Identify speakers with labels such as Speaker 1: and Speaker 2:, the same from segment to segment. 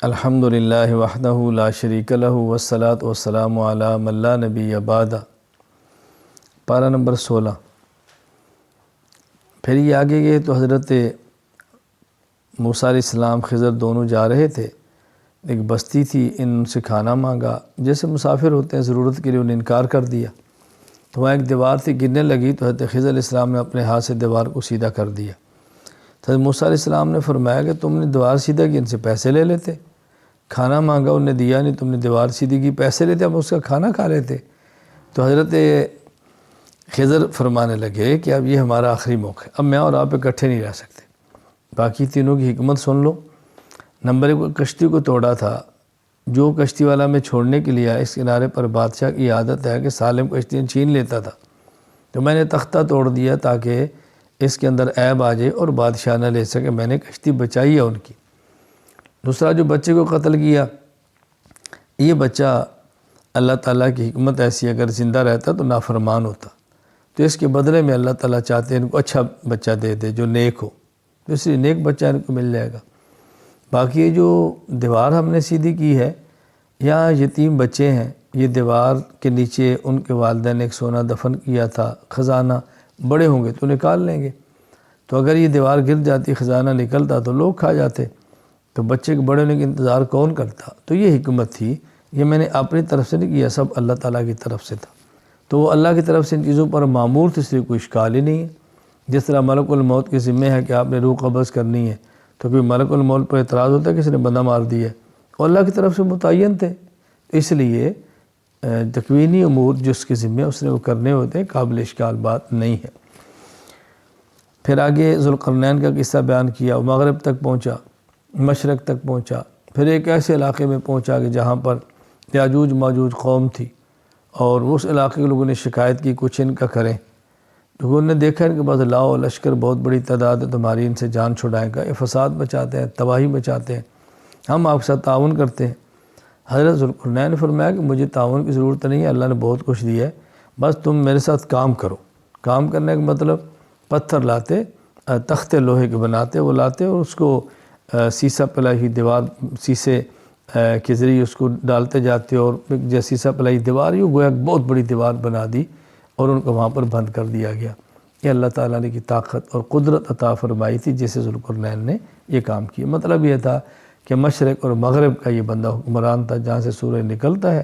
Speaker 1: الحمد للہ وحدہ لا شریک لہ والصلاۃ والسلام علی من لا نبی بعدہ۔ پارہ نمبر 16۔ پھر یہ آگے گئے تو حضرت موسیٰ علیہ السلام خضر دونوں جا رہے تھے، ایک بستی تھی، ان سے کھانا مانگا، جیسے مسافر ہوتے ہیں ضرورت کے لیے انہیں انکار کر دیا، تو وہاں ایک دیوار تھی، گرنے لگی تو حضرت خضر علیہ السلام نے اپنے ہاتھ سے دیوار کو سیدھا کر دیا۔ تو حضرت موسیٰ علیہ السلام نے فرمایا کہ تم نے دیوار سیدھا کی، ان سے پیسے لے لیتے، کھانا مانگا انہوں نے دیا نہیں، تم نے دیوار سیدھی کی، پیسے لیتے اب اس کا کھانا کھا لیتے۔ تو حضرت خضر فرمانے لگے کہ اب یہ ہمارا آخری موقع ہے، اب میں اور آپ اکٹھے نہیں رہ سکتے۔ باقی تینوں کی حکمت سن لو۔ نمبر 1، کشتی کو توڑا تھا، جو کشتی والا میں چھوڑنے کے لیے اس کنارے پر بادشاہ کی عادت ہے کہ سالم کشتیاں چھین لیتا تھا، تو میں نے تختہ توڑ دیا تاکہ اس کے اندر عیب آ جائے اور بادشاہ نہ لے سکے، میں نے کشتی بچائی ہے ان کی۔ دوسرا، جو بچے کو قتل کیا، یہ بچہ اللہ تعالیٰ کی حکمت ایسی، اگر زندہ رہتا تو نافرمان ہوتا، تو اس کے بدلے میں اللہ تعالیٰ چاہتے ہیں ان کو اچھا بچہ دے دے جو نیک ہو، تو اس لیے نیک بچہ ان کو مل جائے گا۔ باقی یہ جو دیوار ہم نے سیدھی کی ہے، یہاں یتیم بچے ہیں، یہ دیوار کے نیچے ان کے والدین نے ایک سونا دفن کیا تھا، خزانہ، بڑے ہوں گے تو نکال لیں گے، تو اگر یہ دیوار گر جاتی، خزانہ نکلتا تو لوگ کھا جاتے، تو بچے کے بڑے ہونے کا انتظار کون کرتا؟ تو یہ حکمت تھی، یہ میں نے اپنی طرف سے نہیں کیا، سب اللہ تعالیٰ کی طرف سے تھا، تو وہ اللہ کی طرف سے ان چیزوں پر معمور تھے، اس لیے کوئی اشکال ہی نہیں ہے۔ جس طرح ملک الموت کے ذمہ ہے کہ آپ نے روح قبض کرنی ہے، تو کوئی ملک الموت پر اعتراض ہوتا ہے کسی نے بندہ مار دیا ہے، اور اللہ کی طرف سے متعین تھے، اس لیے تکوینی امور جس کے ذمہ اس نے وہ کرنے ہوتے ہیں، قابل اشکال بات نہیں ہے۔ پھر آگے ذوالقرنین کا قصہ بیان کیا، وہ مغرب تک پہنچا، مشرق تک پہنچا، پھر ایک ایسے علاقے میں پہنچا کہ جہاں پر یاجوج ماجوج قوم تھی، اور اس علاقے کے لوگوں نے شکایت کی کچھ ان کا کریں، تو انہوں نے دیکھا ان کے پاس لاؤ لشکر بہت بڑی تعداد ہے تمہاری، ان سے جان چھڑائیں گا، یہ فساد بچاتے ہیں، تباہی بچاتے ہیں، ہم آپ کے ساتھ تعاون کرتے ہیں۔ حضرت ذوالقرنین نے فرمایا کہ مجھے تعاون کی ضرورت نہیں ہے، اللہ نے بہت کچھ دیا ہے، بس تم میرے ساتھ کام کرو۔ کام کرنے کا مطلب پتھر لاتے، تختے لوہے کے بناتے، وہ لاتے اور اس کو سیسہ پلائی ہوئی دیوار، سیسے کے ذریعے اس کو ڈالتے جاتے، اور جیسے سیسہ پلائی دیوار یوں گویا بہت بڑی دیوار بنا دی اور ان کو وہاں پر بند کر دیا گیا۔ یہ اللہ تعالیٰ نے کی طاقت اور قدرت عطا فرمائی تھی جس سے ذوالقرنین نے یہ کام کیا۔ مطلب یہ تھا کہ مشرق اور مغرب کا یہ بندہ حکمران تھا، جہاں سے سورج نکلتا ہے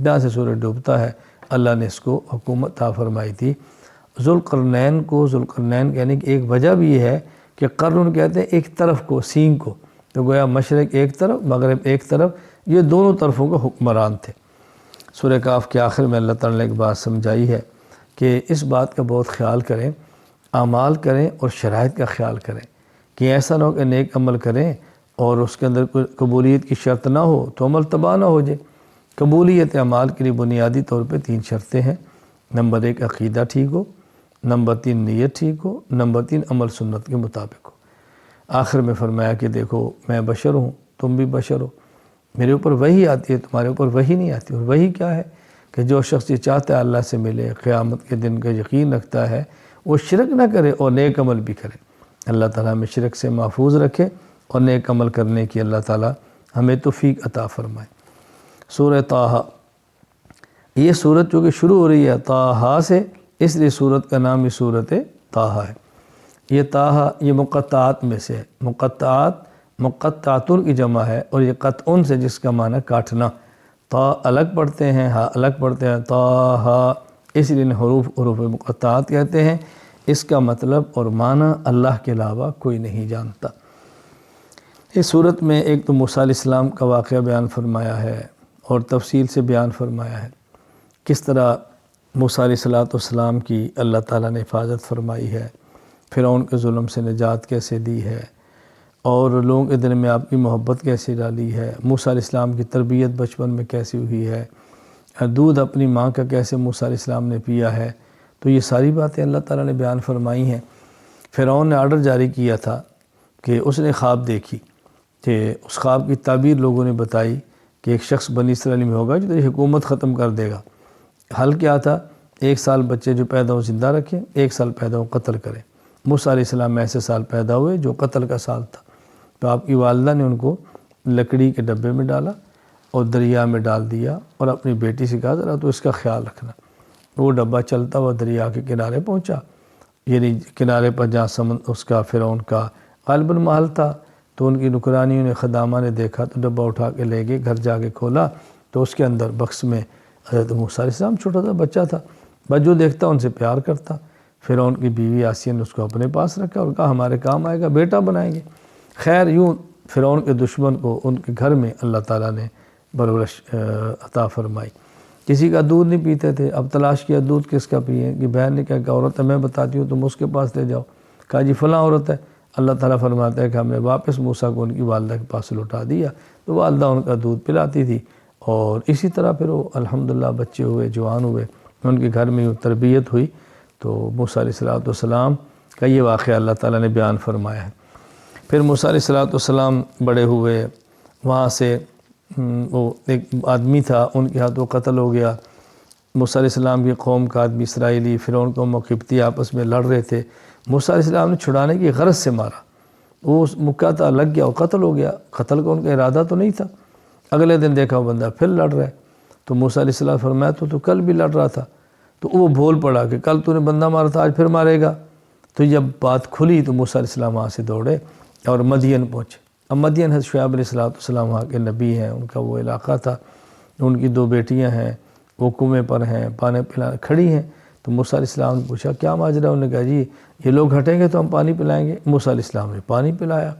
Speaker 1: جہاں سے سورج ڈوبتا ہے، اللہ نے اس کو حکومت عطا فرمائی تھی۔ ذوالقرنین کو ذوالقرنین کہنے کی ایک وجہ بھی یہ ہے کہ قرن کہتے ہیں ایک طرف کو، سینگ کو، تو گویا مشرق ایک طرف مغرب ایک طرف، یہ دونوں طرفوں کے حکمران تھے۔ سورہ کہف کے آخر میں اللہ تعالیٰ نے ایک بات سمجھائی ہے کہ اس بات کا بہت خیال کریں، اعمال کریں اور شرائط کا خیال کریں، کہ ایسا نہ ہو کہ نیک عمل کریں اور اس کے اندر کوئی قبولیت کی شرط نہ ہو تو عمل تباہ نہ ہو جائے۔ قبولیت اعمال کے لیے بنیادی طور پہ 3 شرطیں ہیں۔ نمبر 1، عقیدہ ٹھیک ہو، نمبر 3، نیت ٹھیک ہو، نمبر 3، عمل سنت کے مطابق ہو۔ آخر میں فرمایا کہ دیکھو میں بشر ہوں، تم بھی بشر ہو، میرے اوپر وحی آتی ہے، تمہارے اوپر وحی نہیں آتی، اور وحی کیا ہے کہ جو شخص یہ چاہتا ہے اللہ سے ملے، قیامت کے دن کا یقین رکھتا ہے، وہ شرک نہ کرے اور نیک عمل بھی کرے۔ اللہ تعالیٰ ہمیں شرک سے محفوظ رکھے اور نیک عمل کرنے کی اللہ تعالیٰ ہمیں توفیق عطا فرمائے۔ سورہ طٰہٰ، یہ سورت جو کہ شروع ہو رہی ہے طٰہٰ سے، اس لیے سورت کا نام یہ سورت طٰہٰ ہے۔ یہ طٰہٰ یہ مقطعات میں سے ہے، مقطعاتن کی جمع ہے، اور یہ قطعن سے جس کا معنی کاٹنا، طا الگ پڑھتے ہیں، ہا الگ پڑھتے ہیں، طٰہٰ، اس لیے انہیں حروف مقطعات کہتے ہیں۔ اس کا مطلب اور معنی اللہ کے علاوہ کوئی نہیں جانتا۔ اس صورت میں ایک تو موسیٰ علیہ السلام کا واقعہ بیان فرمایا ہے اور تفصیل سے بیان فرمایا ہے، کس طرح موسیٰ علیہ السلام کی اللہ تعالیٰ نے حفاظت فرمائی ہے، فرعون کے ظلم سے نجات کیسے دی ہے، اور لوگوں کے دل میں آپ کی محبت کیسے ڈالی ہے، موسیٰ علیہ السلام کی تربیت بچپن میں کیسی ہوئی ہے، دودھ اپنی ماں کا کیسے موسیٰ علیہ السلام نے پیا ہے، تو یہ ساری باتیں اللہ تعالیٰ نے بیان فرمائی ہیں۔ فرعون نے آرڈر جاری کیا تھا کہ اس نے خواب دیکھی کہ اس خواب کی تعبیر لوگوں نے بتائی کہ ایک شخص بنی اسرائیل میں ہوگا جو تیری حکومت ختم کر دے گا۔ حل کیا تھا؟ 1 سال بچے جو پیدا ہو زندہ رکھیں، 1 سال پیدا ہو قتل کریں۔ موسیٰ علیہ السلام ایسے سال پیدا ہوئے جو قتل کا سال تھا، تو آپ کی والدہ نے ان کو لکڑی کے ڈبے میں ڈالا اور دریا میں ڈال دیا اور اپنی بیٹی سے کہا ذرا تو اس کا خیال رکھنا۔ وہ ڈبہ چلتا ہوا دریا کے کنارے پہنچا، یعنی کنارے پر جہاں اس کا فرعون کا غالباً محل تھا، تو ان کی نکرانیوں نے خدامہ نے دیکھا تو ڈبہ اٹھا کے لے گئے، گھر جا کے کھولا تو اس کے اندر بکس میں حضرت موسیٰ علیہ السلام، چھوٹا سا بچہ تھا، بس جو دیکھتا ان سے پیار کرتا۔ فرعون کی بیوی آسیہ نے اس کو اپنے پاس رکھا اور کہا ہمارے کام آئے گا، بیٹا بنائیں گے۔ خیر یوں فرعون کے دشمن کو ان کے گھر میں اللہ تعالیٰ نے پرورش عطا فرمائی۔ کسی کا دودھ نہیں پیتے تھے، اب تلاش کیا دودھ کس کا پئیں، کہ بہن نے کہا کہ عورت ہے، میں بتاتی ہوں تم اس کے پاس لے جاؤ، کہا جی فلاں عورت ہے۔ اللہ تعالیٰ فرماتا ہے کہ ہم نے واپس موسیٰ کو ان کی والدہ کے پاس لوٹا دیا، تو والدہ ان کا دودھ پلاتی تھی، اور اسی طرح پھر وہ الحمدللہ بچے ہوئے، جوان ہوئے، ان کے گھر میں تربیت ہوئی۔ تو موسیٰ علیہ السلام کا یہ واقعہ اللہ تعالیٰ نے بیان فرمایا ہے۔ پھر موسیٰ علیہ السلام بڑے ہوئے، وہاں سے وہ ایک آدمی تھا، ان کے ہاتھ وہ قتل ہو گیا۔ موسیٰ علیہ السلام کی قوم کا آدمی اسرائیلی فرعون قوم و قبطی آپس میں لڑ رہے تھے، موسیٰ علیہ السلام نے چھڑانے کی غرض سے مارا، وہ مکہ تھا، لگ گیا، وہ قتل ہو گیا۔ قتل کا ان کا ارادہ تو نہیں تھا۔ اگلے دن دیکھا وہ بندہ پھر لڑ رہا ہے، تو موسیٰ علیہ السلام فرمایا تو کل بھی لڑ رہا تھا، تو وہ بھول پڑا کہ کل تو نے بندہ مارا تھا، آج پھر مارے گا۔ تو جب بات کھلی تو موسیٰ علیہ السلام وہاں سے دوڑے اور مدین پہنچے۔ اب مدین حضرت شعیب علیہ السلام وہاں کے نبی ہیں، ان کا وہ علاقہ تھا، ان کی 2 بیٹیاں ہیں، وہ کنویں پر ہیں، پانی پلانے کھڑی ہیں۔ تو موسیٰ علیہ السلام نے پوچھا کیا ماجرا، انہوں نے کہا جی یہ لوگ ہٹیں گے تو ہم پانی پلائیں گے۔ موسیٰ علیہ السلام نے پانی پلایا،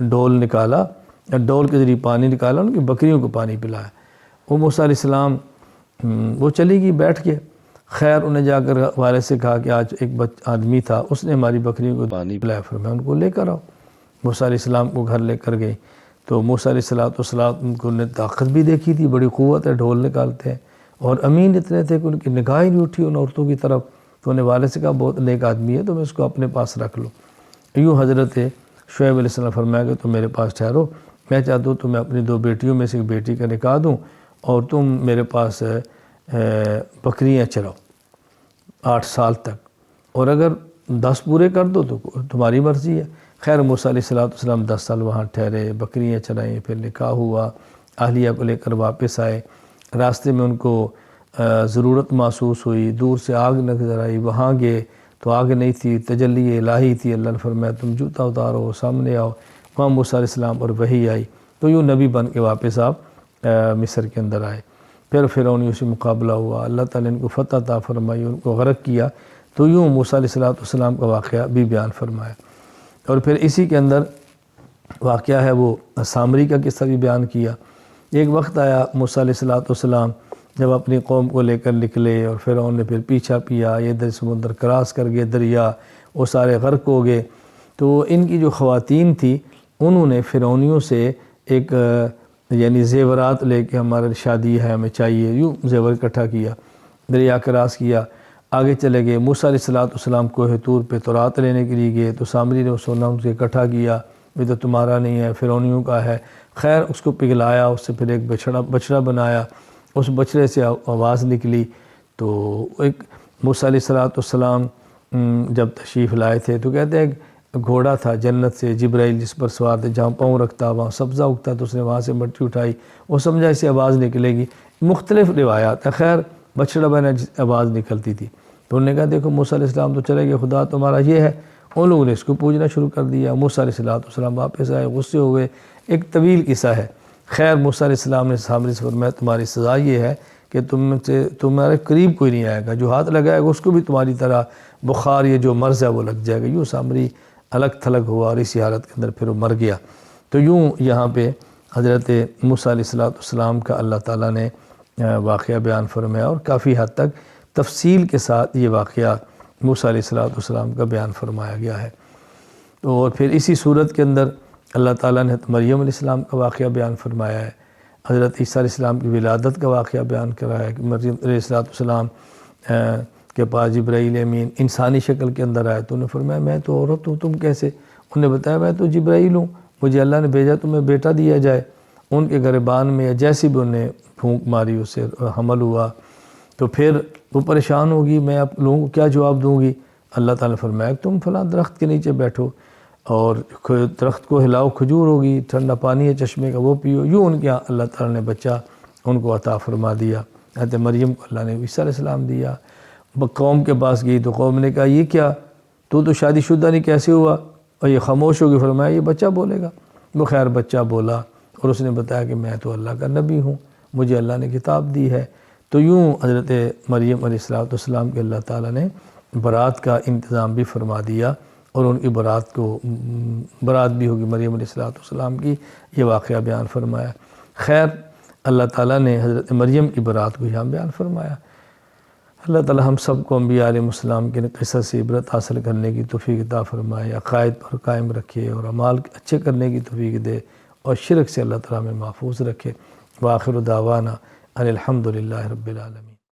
Speaker 1: ڈول نکالا، ڈول کے ذریعے پانی نکالا، ان کی بکریوں کو پانی پلایا۔ وہ موسیٰ علیہ السلام وہ چلی گئی بیٹھ کے۔ خیر انہیں جا کر والد سے کہا کہ آج ایک آدمی تھا، اس نے ہماری بکریوں کو پانی پلایا، فرمایا ان کو لے کر آؤ۔ موسیٰ علیہ السلام کو گھر لے کر گئی، تو موسیٰ علیہ السلام کو نے طاقت بھی دیکھی تھی، بڑی قوت ہے، ڈھول نکالتے ہیں، اور امین اتنے تھے کہ ان کی نگاہ ہی نہیں اٹھی ان عورتوں کی طرف۔ تو انہیں والد سے کہا بہت نیک آدمی ہے، تو میں اس کو اپنے پاس رکھ لو۔ یوں حضرت شعیب علیہ السلام فرمایا کہ تم میرے پاس ٹھہرو، میں چاہتا ہوں تمہیں اپنی 2 بیٹیوں میں سے ایک بیٹی کا نکاح دوں اور تم میرے پاس بکریاں چراؤ 8 سال تک، اور اگر 10 پورے کر دو تو تمہاری مرضی ہے۔ خیر موسیٰ علیہ السلام 10 سال وہاں ٹھہرے، بکریاں چرائیں، پھر نکاح ہوا، اہلیہ کو لے کر واپس آئے۔ راستے میں ان کو ضرورت محسوس ہوئی، دور سے آگ نظر آئی، وہاں گئے تو آگ نہیں تھی، تجلی الہی تھی۔ اللہ نے فرمایا تم جوتا اتارو، سامنے آؤ، وہاں موسیٰ علیہ السلام پر وحی آئی، تو یوں نبی بن کے واپس آپ مصر کے اندر آئے۔ پھر فرعونیوں سے مقابلہ ہوا، اللہ تعالیٰ نے ان کو فتح عطا فرمائی، ان کو غرق کیا۔ تو یوں موسیٰ علیہ السلام کا واقعہ بھی بیان فرمایا۔ اور پھر اسی کے اندر واقعہ ہے وہ سامری کا قصہ بھی بیان کیا۔ ایک وقت آیا موسیٰ علیہ السلام جب اپنی قوم کو لے کر نکلے، اور فرعون نے پھر پیچھا پیا، یہ در سمندر کراس کر گئے دریا، وہ سارے غرق ہو گئے۔ تو ان کی جو خواتین تھی انہوں نے فرعونیوں سے ایک یعنی زیورات لے کے ہمارے شادی ہے ہمیں چاہیے، یوں زیور اکٹھا کیا، دریا کراس کیا، آگے چلے گئے۔ موسیٰ علیہ السلام کوہ طور پہ تورات لینے کے لیے گئے، تو سامری نے وہ سونا ان سے اکٹھا کیا، یہ تو تمہارا نہیں ہے، فرعونیوں کا ہے۔ خیر اس کو پگھلایا، اس سے پھر ایک بچڑا بنایا، اس بچڑے سے آواز نکلی۔ تو ایک موسیٰ علیہ السلام جب تشریف لائے تھے تو کہتے ہیں گھوڑا تھا جنت سے، جبرائیل جس پر سوار تھے، جہاں پاؤں رکھتا وہاں سبزہ اگتا، تو اس نے وہاں سے مٹی اٹھائی، وہ سمجھا اسے آواز نکلے گی۔ مختلف روایات ہیں، خیر بچڑا بنا آواز نکلتی تھی۔ تو انہوں نے کہا دیکھو موسیٰ علیہ السلام تو چلے گئے، خدا تمہارا یہ ہے۔ ان لوگوں نے اس کو پوجنا شروع کر دیا۔ موسیٰ علیہ السلام واپس آئے، غصے ہوئے، ایک طویل قصہ ہے۔ خیر موسیٰ علیہ السلام نے سامری سے فرمایا تمہاری سزا یہ ہے کہ تمہارے قریب کوئی نہیں آئے گا، جو ہاتھ لگائے گا اس کو بھی تمہاری طرح بخار یہ جو مرض ہے وہ لگ جائے گا۔ یوں سامری الگ تھلگ ہوا، اور اسی حالت کے اندر پھر وہ مر گیا۔ تو یوں یہاں پہ حضرت موسیٰ علیہ السلام کا اللہ تعالیٰ نے واقعہ بیان فرمایا، اور کافی حد تک تفصیل کے ساتھ یہ واقعہ موسیٰ علیہ السلام کا بیان فرمایا گیا ہے۔ تو اور پھر اسی صورت کے اندر اللہ تعالیٰ نے مریم علیہ السلام کا واقعہ بیان فرمایا ہے، حضرت عیسیٰ علیہ السلام کی ولادت کا واقعہ بیان کرایا ہے کہ مریم علیہ السلام کے پاس جبرائیل امین انسانی شکل کے اندر آئے، تو انہوں نے فرمایا میں تو عورت ہوں، تم کیسے؟ انہوں نے بتایا میں تو جبرائیل ہوں، مجھے اللہ نے بھیجا تمہیں بیٹا دیا جائے۔ ان کے گریبان میں جیسی بھی انہیں پھونک ماری اس سے حمل ہوا۔ تو پھر وہ پریشان ہوگی، میں آپ لوگوں کو کیا جواب دوں گی؟ اللہ تعالیٰ نے فرمایا تم فلاں درخت کے نیچے بیٹھو، اور درخت کو ہلاؤ کھجور ہوگی، ٹھنڈا پانی ہے چشمے کا وہ پیو، یوں ان کے اللہ تعالیٰ نے بچہ ان کو عطا فرما دیا۔ حضرت مریم کو اللہ نے عیسیٰ علیہ السلام دیا۔ قوم کے پاس گئی تو قوم نے کہا یہ کیا، تو شادی شدہ نہیں، کیسے ہوا؟ اور یہ خاموش ہو گئی، فرمایا یہ بچہ بولے گا۔ وہ خیر بچہ بولا اور اس نے بتایا کہ میں تو اللہ کا نبی ہوں، مجھے اللہ نے کتاب دی ہے۔ تو یوں حضرت مریم علیہ السلام کے اللہ تعالیٰ نے برات کا انتظام بھی فرما دیا، اور ان کی برات بھی ہوگی مریم علیہ السلام کی، یہ واقعہ بیان فرمایا۔ خیر اللہ تعالیٰ نے حضرت مریم کی برات کو یہاں بیان فرمایا۔ اللہ تعالیٰ ہم سب کو انبیاء علیہ السلام کے قصص سے عبرت حاصل کرنے کی توفیق عطا فرمائے، عقائد پر قائم رکھے اور اعمال اچھے کرنے کی توفیق دے، اور شرک سے اللہ تعالیٰ میں محفوظ رکھے۔ وآخر دعوانا ان الحمد للہ رب العالمین۔